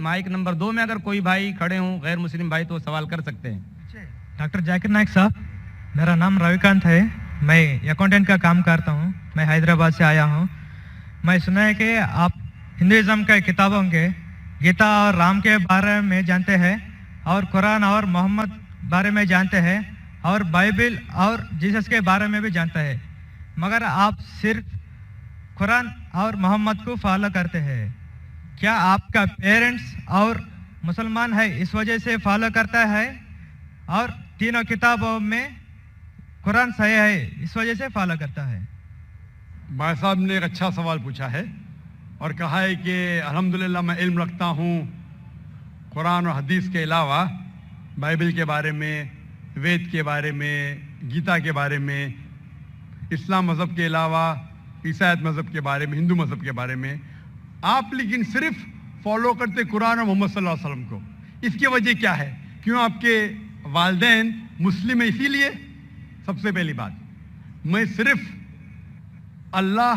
Mic number 2 में अगर कोई भाई खड़े हों गैर मुस्लिम भाई तो सवाल कर सकते हैं। डॉक्टर जाकिर नाइक साहब, मेरा नाम रविकांत है, मैं अकाउंटेंट का काम करता हूँ, मैं हैदराबाद से आया हूँ। मैं सुना है कि आप हिंदुज़म के किताबों के गीता और राम के बारे में जानते हैं और कुरान और मोहम्मद बारे में जानते हैं और बाइबल और जीसस के बारे में भी जानते हैं, मगर आप सिर्फ कुरान और मोहम्मद को फॉलो करते हैं। क्या आपका पेरेंट्स और मुसलमान है इस वजह से फॉलो करता है और तीनों किताबों में कुरान सही है इस वजह से फॉलो करता है? भाई साहब ने एक अच्छा सवाल पूछा है और कहा है कि अल्हम्दुलिल्लाह मैं इल्म रखता हूँ कुरान और हदीस के अलावा बाइबल के बारे में, वेद के बारे में, गीता के बारे में, इस्लाम मज़हब के अलावा ईसाईयत मज़हब के बारे में, हिंदू मज़हब के बारे में। आप लेकिन सिर्फ फॉलो करते कुरान और मोहम्मद सल्लल्लाहु अलैहि वसल्लम को। इसकी वजह क्या है? क्यों आपके वालिदैन मुस्लिम है इसीलिए? सबसे पहली बात, मैं सिर्फ अल्लाह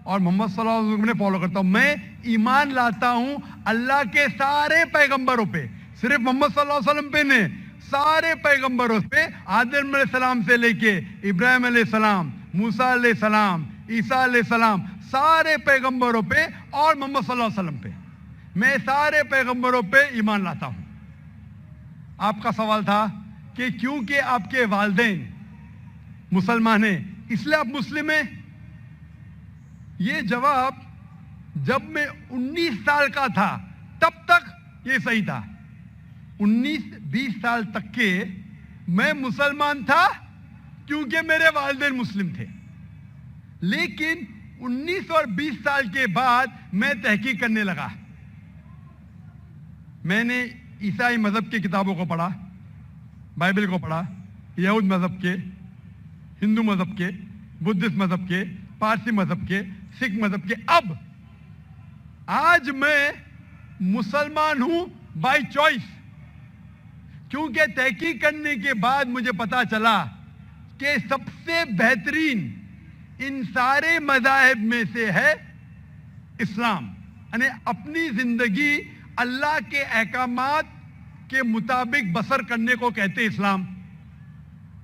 और मोहम्मद सल्लल्लाहु अलैहि वसल्लम ने फॉलो करता हूँ। मैं ईमान लाता हूँ अल्लाह के सारे पैगंबरों पे, सिर्फ मोहम्मद सल्लल्लाहु अलैहि वसल्लम पे नहीं, सारे पैगंबरों पे, आदम अलैहिस्सलाम से लेके इब्राहिम अलैहिस्सलाम, मूसा अलैहिस्सलाम, ईसा अलैहिस्सलाम, सारे पैगंबरों पे और मोहम्मद सल्लल्लाहु अलैहि वसल्लम पे, मैं सारे पैगंबरों पे ईमान लाता हूँ। आपका सवाल था कि क्योंकि आपके वालिदैन मुसलमान हैं इसलिए आप मुस्लिम हैं। ये जवाब जब मैं 19 साल का था तब तक ये सही था। 19-20 साल तक के मैं मुसलमान था क्योंकि मेरे वालिदैन मुस्लिम थे, लेकिन 19 और 20 साल के बाद मैं तहकीक करने लगा। मैंने ईसाई मज़हब की किताबों को पढ़ा, बाइबल को पढ़ा, यहूद मज़हब के, हिंदू मज़हब के, बुद्धिस्ट मज़हब के, पारसी मज़हब के, सिख मज़हब के। अब आज मैं मुसलमान हूं बाय चॉइस, क्योंकि तहकीक करने के बाद मुझे पता चला कि सबसे बेहतरीन इन सारे मज़ाहिब में से है इस्लाम। यानी अपनी जिंदगी अल्लाह के अहकामात के मुताबिक बसर करने को कहते इस्लाम।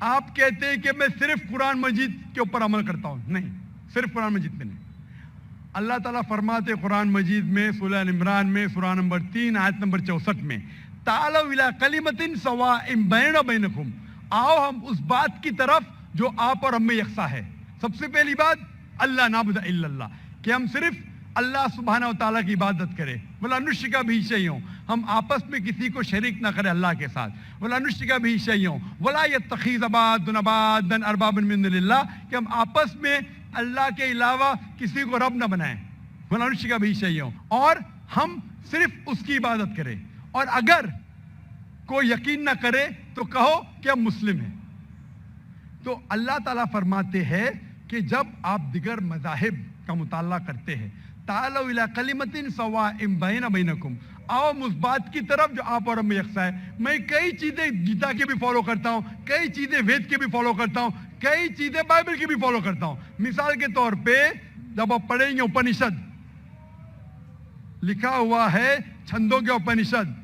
आप कहते हैं कि मैं सिर्फ कुरान मजीद के ऊपर अमल करता हूं, नहीं, सिर्फ कुरान मजीद में नहीं। अल्लाह ताला फरमाते कुरान मजीद में सूरह इमरान में सूरह नंबर 3 आयत नंबर 64 में, तालौ इला कलिमतिन सवाइम बैना बैनकुम, आओ हम उस बात की तरफ जो आप और हम में यकसा है। सबसे पहली बात अल्लाह नाबुद इल्लल्लाह, कि हम सिर्फ अल्लाह सुब्हानहू व तआला की इबादत करें। वला नुश्रिका बिही शैअन, हम आपस में किसी को शरीक ना करें अल्लाह के साथ। वला नुश्रिका बिही शैअन वला यत्तखिज़ बादुना बादन अरबाबन मिन दुनिल्लाह, कि हम आपस में अल्लाह के अलावा किसी को रब ना बनाएं। वला नुश्रिका बिही शैअन, और हम सिर्फ उसकी इबादत करें। और अगर कोई यकीन ना करे तो कहो कि हम मुस्लिम हैं। तो अल्लाह ताला फरमाते हैं कि जब आप दिगर मज़ाहिब का मुताला करते हैं, तालौ इला कलिमतिन सवाइम बैना बैनकुम, आओ उस बात की तरफ जो आप और हम में यकसा है। मैं कई चीजें गीता के भी फॉलो करता हूँ, कई चीजें वेद के भी फॉलो करता हूँ, कई चीजें बाइबल की भी फॉलो करता हूँ। मिसाल के तौर पे जब आप पढ़ेंगे उपनिषद, लिखा हुआ है छंदों के उपनिषद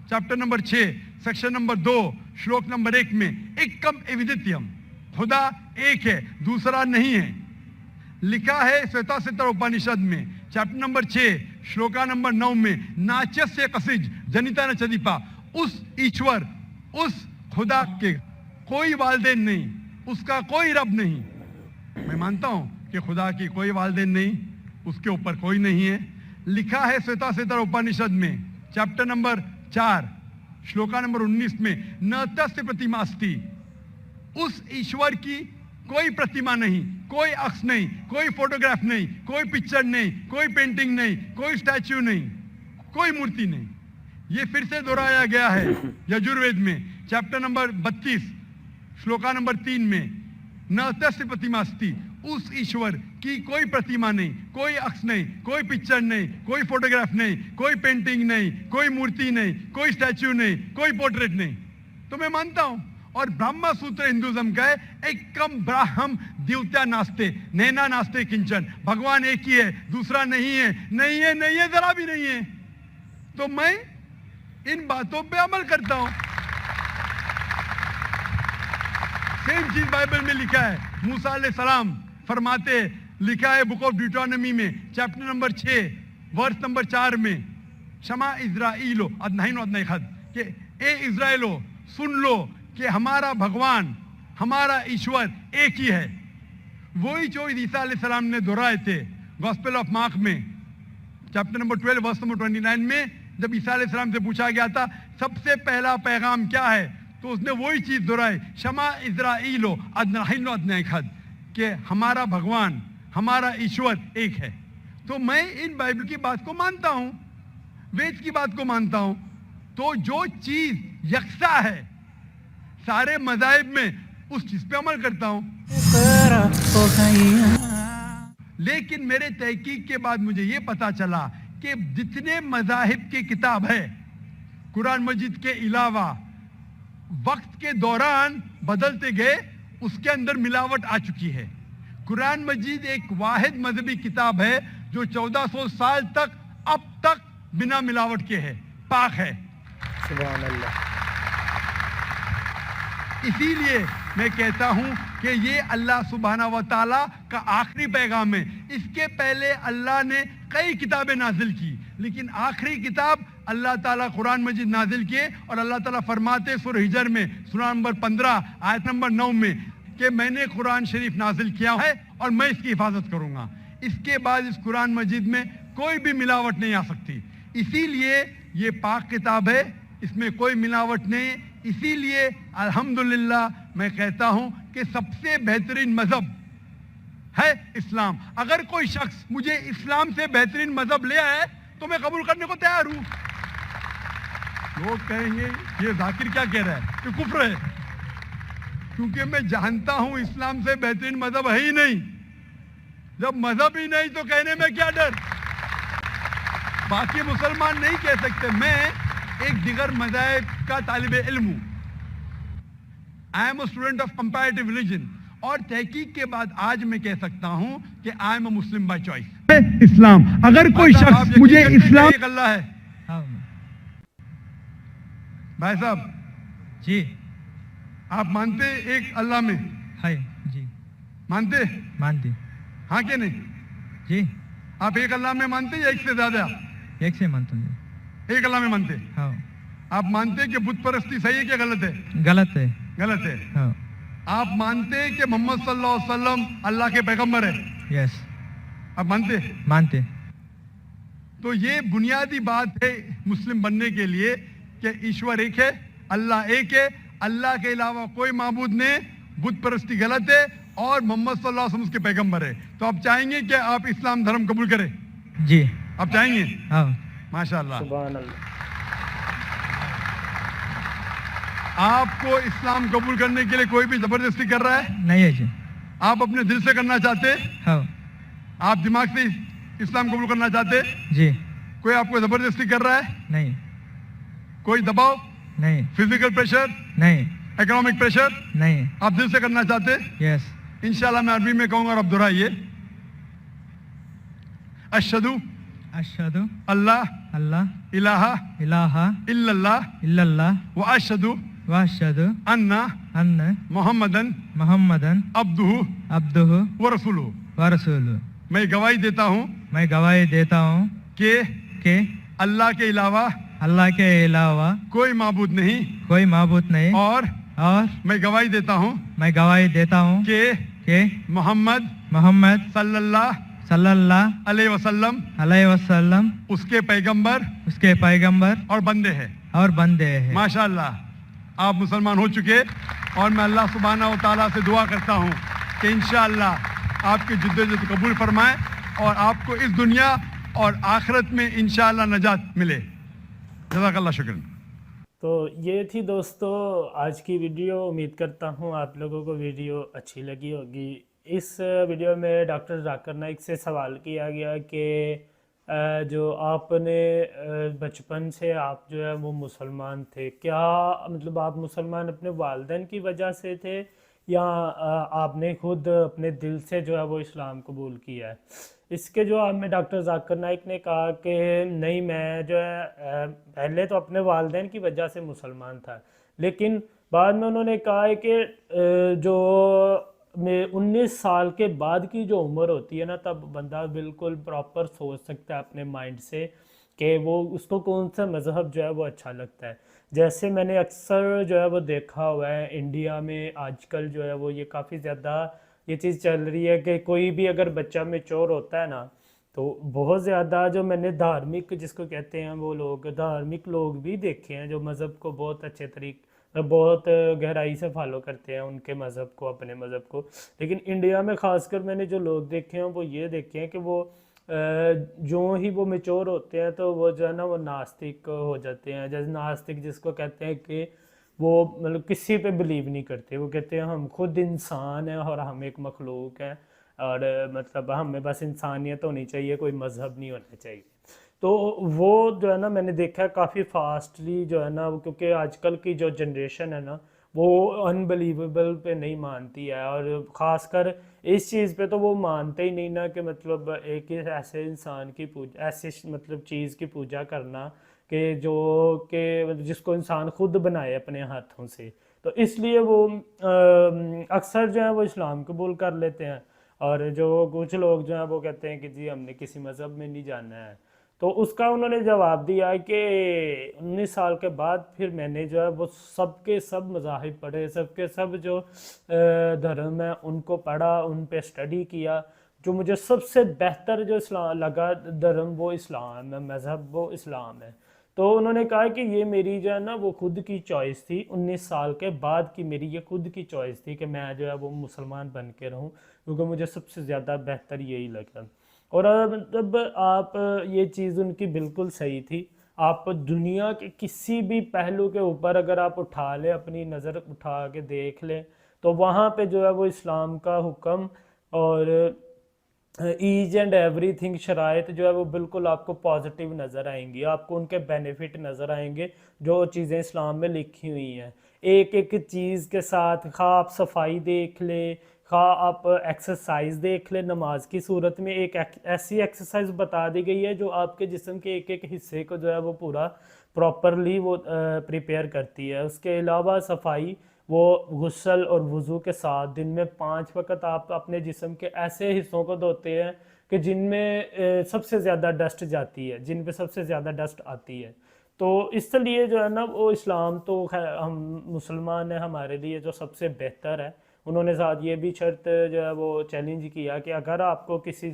चैप्टर नंबर 6 सेक्शन नंबर 2 श्लोक नंबर 1 में, एकम एविदित्यम, खुदा एक है दूसरा नहीं है। लिखा है श्वेताश्वतर उपनिषद में चैप्टर नंबर 6 श्लोका नंबर 9 में, नाचस्य कसिज जनिता न चदीपा, उस ईश्वर, उस खुदा के कोई वालिदैन नहीं, उसका कोई रब नहीं। मैं मानता हूं कि खुदा की कोई वालिदैन नहीं, उसके ऊपर कोई नहीं है। लिखा है श्वेताश्वतर उपनिषद में चैप्टर नंबर 4 श्लोका नंबर 19 में, न तस्य प्रतिमा अस्ति, उस ईश्वर की कोई प्रतिमा नहीं, कोई अक्स नहीं, कोई फोटोग्राफ नहीं, कोई पिक्चर नहीं, कोई पेंटिंग नहीं, कोई स्टैच्यू नहीं, कोई मूर्ति नहीं। ये फिर से दोहराया गया है यजुर्वेद में चैप्टर नंबर 32 श्लोका नंबर 3 में, न तस्य प्रतिमा अस्ति, उस ईश्वर की कोई प्रतिमा नहीं, कोई अक्स नहीं, कोई पिक्चर नहीं, कोई फोटोग्राफ नहीं, कोई पेंटिंग नहीं, कोई मूर्ति नहीं, कोई स्टैच्यू नहीं, कोई पोर्ट्रेट नहीं। तो मैं मानता हूं, और ब्रह्म सूत्र हिंदुज्म का है, एकम ब्राह्म द्वितीया नास्ते नैना नास्ते किंचन, भगवान एक ही है दूसरा नहीं है, नहीं है, नहीं है, जरा भी नहीं है। तो मैं इन बातों पे अमल करता हूं। सेम चीज बाइबल में लिखा है। मूसा अलैहिस्सलाम फरमाते, लिखा है बुक ऑफ ड्यूटोनॉमी में चैप्टर नंबर 6 वर्स नंबर 4 में, शमा इज़राइलो अदनाइन अदनाई खद, कि ए इज़राइलो सुन लो कि हमारा भगवान, हमारा ईश्वर एक ही है। वही जो ईसा अलैहिस्सलाम ने दोहराए थे गॉस्पेल ऑफ मार्क में चैप्टर नंबर 12 वर्स नंबर 29 में, जब ईसा अलैहिस्सलाम से पूछा गया था सबसे पहला पैगाम क्या है, तो उसने वही चीज दोहराई, शमा इज़राइलो अदनाइन अदनाई खद, कि हमारा भगवान, हमारा ईश्वर एक है। तो मैं इन बाइबल की बात को मानता हूं, वेद की बात को मानता हूं। तो जो चीज यकसा है सारे मज़ाहिब में, उस चीज पे अमल करता हूं। लेकिन मेरे तहकीक के बाद मुझे ये पता चला कि जितने मज़ाहिब की किताब है कुरान मजीद के अलावा, वक्त के दौरान बदलते गए, उसके अंदर मिलावट आ चुकी है। कुरान मजीद एक वाहिद मजहबी किताब है जो 1400 साल तक अब तक बिना मिलावट के है, पाक है। सुभान अल्लाह। इसीलिए मैं कहता हूं कि ये अल्लाह सुब्हाना व तआला का आखिरी पैगाम है। इसके पहले अल्लाह ने कई किताबें नाजिल की, लेकिन आखिरी किताब अल्लाह ताला कुरान मजीद नाजिल किए। और अल्लाह ताला फरमाते सूरह हिजर में सूरह नंबर 15 आयत नंबर 9 में कि मैंने कुरान शरीफ नाजिल किया है और मैं इसकी हिफाजत करूंगा। इसके बाद इस कुरान मजीद में कोई भी मिलावट नहीं आ सकती। इसीलिए ये पाक किताब है, इसमें कोई मिलावट नहीं। इसीलिए अल्हम्दुलिल्लाह मैं कहता हूं कि सबसे बेहतरीन मजहब है इस्लाम। अगर कोई शख्स मुझे इस्लाम से बेहतरीन मजहब ले आए तो मैं कबूल करने को तैयार हूं। लोग कहेंगे ये जाकिर क्या कह रहा है, कि कुफ्र है, क्योंकि मैं जानता हूं इस्लाम से बेहतरीन मजहब है ही नहीं। जब मजहब ही नहीं तो कहने में क्या डर। बाकी मुसलमान नहीं कह सकते। मैं एक दिगर मज़ाहिब का तालिब इल्म हूँ। आई am a student of comparative religion, और तहकीक के बाद आज मैं कह सकता हूँ कि I am a Muslim by choice. इस्लाम, अगर कोई शख्स मुझे इस्लाम, एक अल्लाह है। हाँ भाई साहब जी, आप मानते एक अल्लाह में? है जी, मानते? मानती हाँ कि नहीं? जी। आप एक अल्लाह में मानते या एक से ज्यादा? एक से मानता हूँ जी। एक अल्लाह में मानते? हाँ। आप मानते कि बुत परस्ती सही है क्या गलत है? गलत है। गलत है। हाँ। आप मानते कि मोहम्मद सल्लल्लाहु अलैहि वसल्लम अल्लाह के पैगंबर है? यस। आप मानते? मानते। तो ये बुनियादी बात है मुस्लिम बनने के लिए कि ईश्वर एक है, अल्लाह एक है, अल्लाह के अलावा कोई माबूद नहीं, बुत परस्ती गलत है और मोहम्मद सल्लल्लाहु अलैहि वसल्लम उसके पैगंबर है। तो आप चाहेंगे कि आप इस्लाम धर्म कबूल करें? जी। आप चाहेंगे? हाँ। माशाअल्लाह। सुभान अल्लाह। आपको इस्लाम कबूल करने के लिए कोई भी जबरदस्ती कर रहा है? नहीं है जी। आप अपने दिल से करना चाहते हैं? हाँ। आप दिमाग से इस्लाम कबूल करना चाहते हैं? जी। कोई आपको जबरदस्ती कर रहा है? नहीं। कोई दबाव? नहीं। Physical pressure? नहीं। Economic pressure? नहीं। आप दिल से करना चाहते हैं? यस। इंशाल्लाह मैं अरबी में कहूंगा और आप दोहराइए। अशहदु अशहदु अल्लाह अल्लाह इलाहा इलाहा इल्लल्लाह इल्लल्लाह व अशहदु व अशहदु अन्ना अन्न मोहम्मदन मुहम्मदन अब्दुहु अब्दुहु व रसूलुहु। व रसूलुहु। मैं गवाही देता हूँ मैं गवाही देता हूँ कि अल्लाह के अलावा कोई माबूद नहीं और मैं गवाही देता हूँ कि मोहम्मद सल्लल्लाहु अलैहि वसल्लम उसके पैगंबर और बंदे हैं। माशाअल्लाह आप मुसलमान हो चुके, और मैं अल्लाह सुब्हानहू व तआला से दुआ करता हूँ कि इंशाअल्लाह आपकी जिद्दोजहद कबूल फरमाए और आपको इस दुनिया और आखिरत में इंशाअल्लाह नजात मिले। जज़ाकल्लाह शुक्रन। तो ये थी दोस्तों आज की वीडियो। उम्मीद करता हूँ आप लोगों को वीडियो अच्छी लगी होगी। इस वीडियो में डॉक्टर जाकिर नाइक से सवाल किया गया कि जो आपने बचपन से आप जो है वो मुसलमान थे, क्या मतलब आप मुसलमान अपने वालिदैन की वजह से थे یا آپ نے خود اپنے دل سے جو ہے وہ اسلام قبول کیا ہے؟ اس کے جواب میں ڈاکٹر ذاکر نائک نے کہا کہ نہیں، میں جو ہے پہلے تو اپنے والدین کی وجہ سے مسلمان تھا، لیکن بعد میں انہوں نے کہا ہے کہ جو 19 سال کے بعد کی جو عمر ہوتی ہے نا، تب بندہ بالکل پراپر سوچ سکتا ہے اپنے مائنڈ سے کہ وہ اس کو کون سا مذہب جو ہے وہ اچھا لگتا ہے. جیسے میں نے اکثر جو ہے وہ دیکھا ہوا ہے انڈیا میں آج کل جو ہے وہ یہ کافی زیادہ یہ چیز چل رہی ہے کہ کوئی بھی اگر بچہ میچور ہوتا ہے نا، تو بہت زیادہ جو میں نے دھارمک جس کو کہتے ہیں وہ لوگ دھارمک لوگ بھی دیکھے ہیں جو مذہب کو بہت اچھے طریقے بہت گہرائی سے فالو کرتے ہیں ان کے مذہب کو، اپنے مذہب کو. لیکن انڈیا میں خاص کر میں نے جو لوگ دیکھے ہیں وہ یہ دیکھے ہیں کہ وہ جو ہی وہ میچور ہوتے ہیں تو وہ جو ہے نا وہ ناستک ہو جاتے ہیں. جیسے ناستک جس کو کہتے ہیں کہ وہ مطلب کسی پہ بلیو نہیں کرتے، وہ کہتے ہیں ہم خود انسان ہیں اور ہم ایک مخلوق ہیں، اور مطلب ہمیں بس انسانیت ہونی چاہیے، کوئی مذہب نہیں ہونا چاہیے. تو وہ جو ہے نا میں نے دیکھا ہے کافی فاسٹلی جو ہے نا، کیونکہ آج کل کی جو جنریشن ہے نا وہ انبلیویبل پہ نہیں مانتی ہے، اور خاص کر اس چیز پہ تو وہ مانتے ہی نہیں نا کہ مطلب ایک ایسے انسان کی پوجا، ایسی مطلب چیز کی پوجا کرنا کہ جو کہ جس کو انسان خود بنائے اپنے ہاتھوں سے. تو اس لیے وہ اکثر جو ہے وہ اسلام قبول کر لیتے ہیں، اور جو کچھ لوگ جو ہیں وہ کہتے ہیں کہ جی ہم نے کسی مذہب میں نہیں جانا ہے. تو اس کا انہوں نے جواب دیا کہ 19 سال کے بعد پھر میں نے جو ہے وہ سب کے سب مذاہب پڑھے، سب کے سب جو دھرم ہیں ان کو پڑھا، ان پہ اسٹڈی کیا. جو مجھے سب سے بہتر جو اسلام لگا دھرم وہ اسلام ہے، مذہب وہ اسلام ہے. تو انہوں نے کہا کہ یہ میری جو ہے نا وہ خود کی چوائس تھی، 19 سال کے بعد کی میری یہ خود کی چوائس تھی کہ میں جو ہے وہ مسلمان بن کے رہوں، کیونکہ مجھے سب سے زیادہ بہتر یہی لگا. اور مطلب آپ یہ چیز ان کی بالکل صحیح تھی. آپ دنیا کے کسی بھی پہلو کے اوپر اگر آپ اٹھا لیں، اپنی نظر اٹھا کے دیکھ لیں، تو وہاں پہ جو ہے وہ اسلام کا حکم اور ایچ اینڈ ایوری تھنگ شرائط جو ہے وہ بالکل آپ کو پازیٹیو نظر آئیں گی، آپ کو ان کے بینیفٹ نظر آئیں گے جو چیزیں اسلام میں لکھی ہوئی ہیں. ایک ایک چیز کے ساتھ خواہ آپ صفائی دیکھ لیں، خواہ آپ ایکسرسائز دیکھ لیں، نماز کی صورت میں ایک ایسی ایکسرسائز بتا دی گئی ہے جو آپ کے جسم کے ایک ایک حصے کو جو ہے وہ پورا پراپرلی وہ پریپیئر کرتی ہے. اس کے علاوہ صفائی، وہ غسل اور وضو کے ساتھ دن میں 5 وقت آپ اپنے جسم کے ایسے حصوں کو دھوتے ہیں کہ جن میں سب سے زیادہ ڈسٹ جاتی ہے، جن پہ سب سے زیادہ ڈسٹ آتی ہے. تو اس لیے جو ہے نا وہ اسلام تو ہم مسلمان ہیں، ہمارے لیے جو سب سے بہتر ہے. انہوں نے ساتھ یہ بھی شرط جو ہے وہ چیلنج کیا کہ اگر آپ کو کسی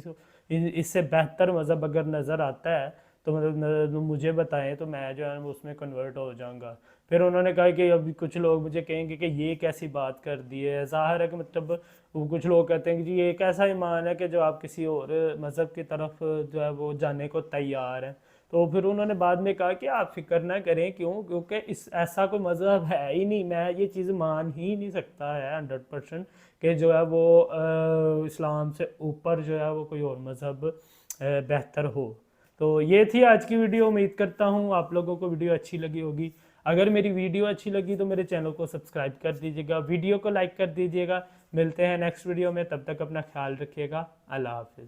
اس سے بہتر مذہب اگر نظر آتا ہے تو مطلب مجھے بتائیں، تو میں جو ہے اس میں کنورٹ ہو جاؤں گا. پھر انہوں نے کہا کہ ابھی کچھ لوگ مجھے کہیں گے کہ یہ کیسی بات کر دی ہے. ظاہر ہے کہ مطلب کچھ لوگ کہتے ہیں کہ جی یہ ایک ایسا ایمان ہے کہ جو آپ کسی اور مذہب کی طرف جو ہے وہ جانے کو تیار ہیں. تو پھر انہوں نے بعد میں کہا کہ آپ فکر نہ کریں، کیونکہ ایسا کوئی مذہب ہے ہی نہیں، میں یہ چیز مان ہی نہیں سکتا ہے 100% کہ جو ہے وہ اسلام سے اوپر جو ہے وہ کوئی اور مذہب بہتر ہو. تو یہ تھی آج کی ویڈیو. امید کرتا ہوں آپ لوگوں کو ویڈیو اچھی لگی ہوگی. اگر میری ویڈیو اچھی لگی تو میرے چینل کو سبسکرائب کر دیجیے گا، ویڈیو کو لائک کر دیجیے گا. ملتے ہیں نیکسٹ ویڈیو میں، تب تک اپنا خیال رکھیے گا. اللہ حافظ.